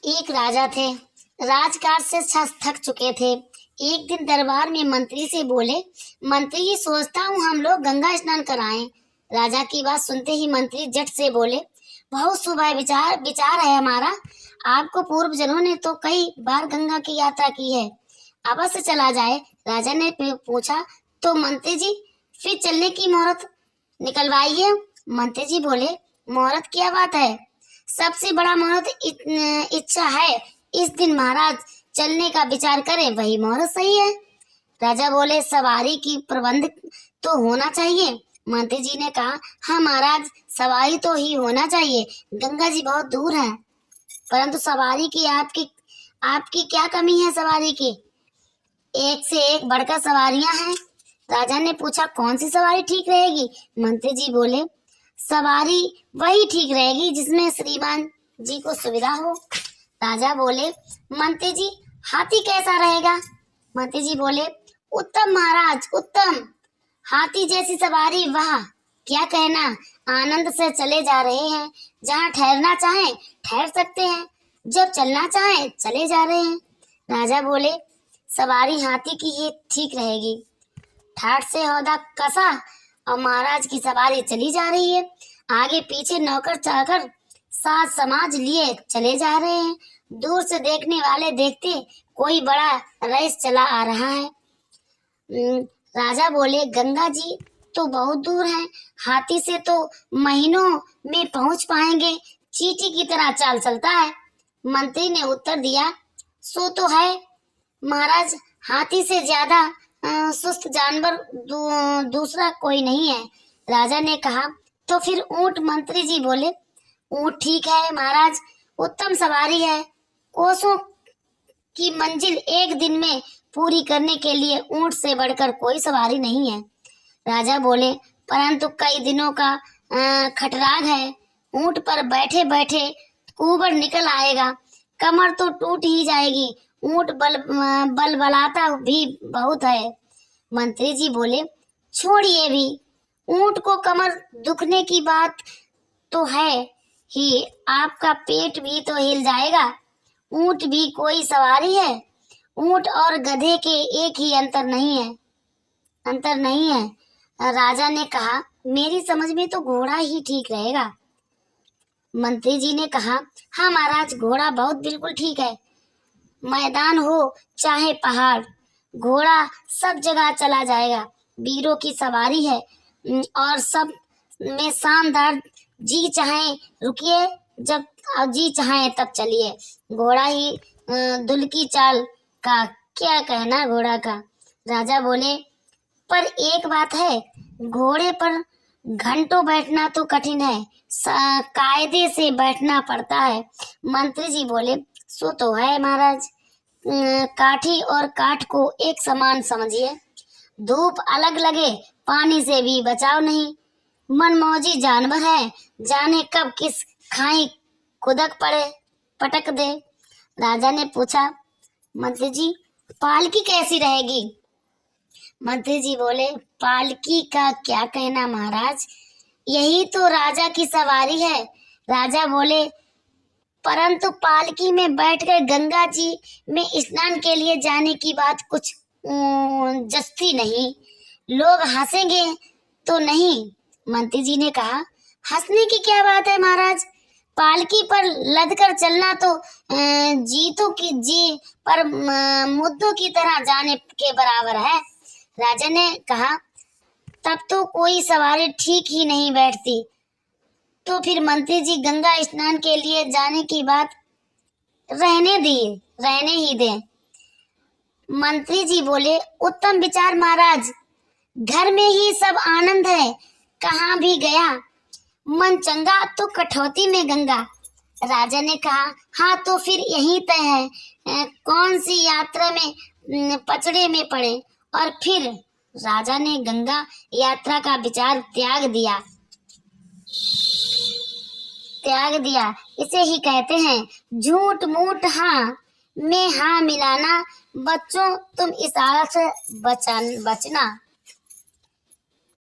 एक राजा थे। राजकाज से थक चुके थे। एक दिन दरबार में मंत्री से बोले, मंत्री जी सोचता हूँ हम लोग गंगा स्नान कराएं। राजा की बात सुनते ही मंत्री झट से बोले, बहुत शुभ विचार विचार है हमारा। आपको पूर्व जनों ने तो कई बार गंगा की यात्रा की है, अवश्य चला जाए। राजा ने पूछा, तो मंत्री जी फिर चलने की मुहूर्त निकलवाइए। मंत्री जी बोले, मुहूर्त क्या बात है, सबसे बड़ा मुहूर्त इच्छा है। इस दिन महाराज चलने का विचार करें, वही मुहूर्त सही है। राजा बोले, सवारी की प्रबंध तो होना चाहिए। मंत्री जी ने कहा, हाँ महाराज, सवारी तो ही होना चाहिए। गंगा जी बहुत दूर है, परंतु सवारी की आपकी आपकी क्या कमी है? सवारी की एक से एक बढ़कर सवारियां हैं। राजा ने पूछा, कौन सी सवारी ठीक रहेगी? मंत्री जी बोले, सवारी वही ठीक रहेगी जिसमें श्रीमान जी को सुविधा हो। राजा बोले, मंत्री जी हाथी कैसा रहेगा? मंत्री जी बोले, उत्तम महाराज, उत्तम। हाथी जैसी सवारी, वाह क्या कहना। आनंद से चले जा रहे हैं, जहाँ ठहरना चाहें ठहर सकते हैं, जब चलना चाहें चले जा रहे हैं। राजा बोले, सवारी हाथी की ही ठीक रहेगी। ठाठ से हौदा कसा और महाराज की सवारी चली जा रही है। आगे पीछे नौकर चाकर साथ समाज लिए चले जा रहे हैं। दूर से देखने वाले देखते कोई बड़ा रईस चला आ रहा है। राजा बोले, गंगा जी तो बहुत दूर है, हाथी से तो महीनों में पहुंच पाएंगे, चींटी की तरह चाल चलता है। मंत्री ने उत्तर दिया, सो तो है महाराज, हाथी से ज्यादा सुस्त जानवर दूसरा कोई नहीं है। राजा ने कहा, तो फिर ऊंट? मंत्री जी बोले, ऊंट ठीक है महाराज, उत्तम सवारी है। कोसों की मंजिल एक दिन में पूरी करने के लिए ऊंट से बढ़कर कोई सवारी नहीं है। राजा बोले, परंतु कई दिनों का खटराग है, ऊंट पर बैठे बैठे कुबड़ निकल आएगा, कमर तो टूट ही जाएगी। ऊंट बलाता भी बहुत है। मंत्री जी बोले, छोड़िए भी, ऊंट को कमर दुखने की बात तो है ही, आपका पेट भी तो हिल जाएगा। ऊंट भी कोई सवारी है? ऊंट और गधे के एक ही अंतर नहीं है। राजा ने कहा, मेरी समझ में तो घोड़ा ही ठीक रहेगा। मंत्री जी ने कहा, हाँ महाराज, घोड़ा बहुत बिल्कुल ठीक है। मैदान हो चाहे पहाड़, घोड़ा सब जगह चला जाएगा। वीरों की सवारी है और सब में शानदार। जी चाहे रुकिए, जब जी चाहे तब चलिए। घोड़ा ही दुल की चाल का क्या कहना घोड़ा का। राजा बोले, पर एक बात है, घोड़े पर घंटों बैठना तो कठिन है, कायदे से बैठना पड़ता है। मंत्री जी बोले, सो तो है महाराज, काठी और काठ को एक समान समझिए। धूप अलग लगे, पानी से भी बचाव नहीं। मनमौजी जानवर है, जाने कब किस खाई खुदक पड़े पटक दे। राजा ने पूछा, मंत्री जी पालकी कैसी रहेगी? मंत्री जी बोले, पालकी का क्या कहना महाराज, यही तो राजा की सवारी है। राजा बोले, परंतु पालकी में बैठकर गंगा जी में स्नान के लिए जाने की बात कुछ जस्ती नहीं, लोग हंसेंगे तो नहीं। मंत्री जी ने कहा, हंसने की क्या बात है महाराज, पालकी पर लदकर चलना तो जीतों की जी पर मुद्दों की तरह जाने के बराबर है। राजा ने कहा, तब तो कोई सवारी ठीक ही नहीं बैठती। तो फिर मंत्री जी गंगा स्नान के लिए जाने की बात रहने ही दें। मंत्री जी बोले, उत्तम विचार महाराज, घर में ही सब आनंद है, कहाँ भी गया मन चंगा तो कठौती में गंगा। राजा ने कहा, हाँ तो फिर यही तय है, कौन सी यात्रा में पचड़े में पड़े। और फिर राजा ने गंगा यात्रा का विचार त्याग दिया। इसे ही कहते हैं झूठ मूठ हाँ में हाँ मिलाना। बच्चों तुम इस आदत से बचना।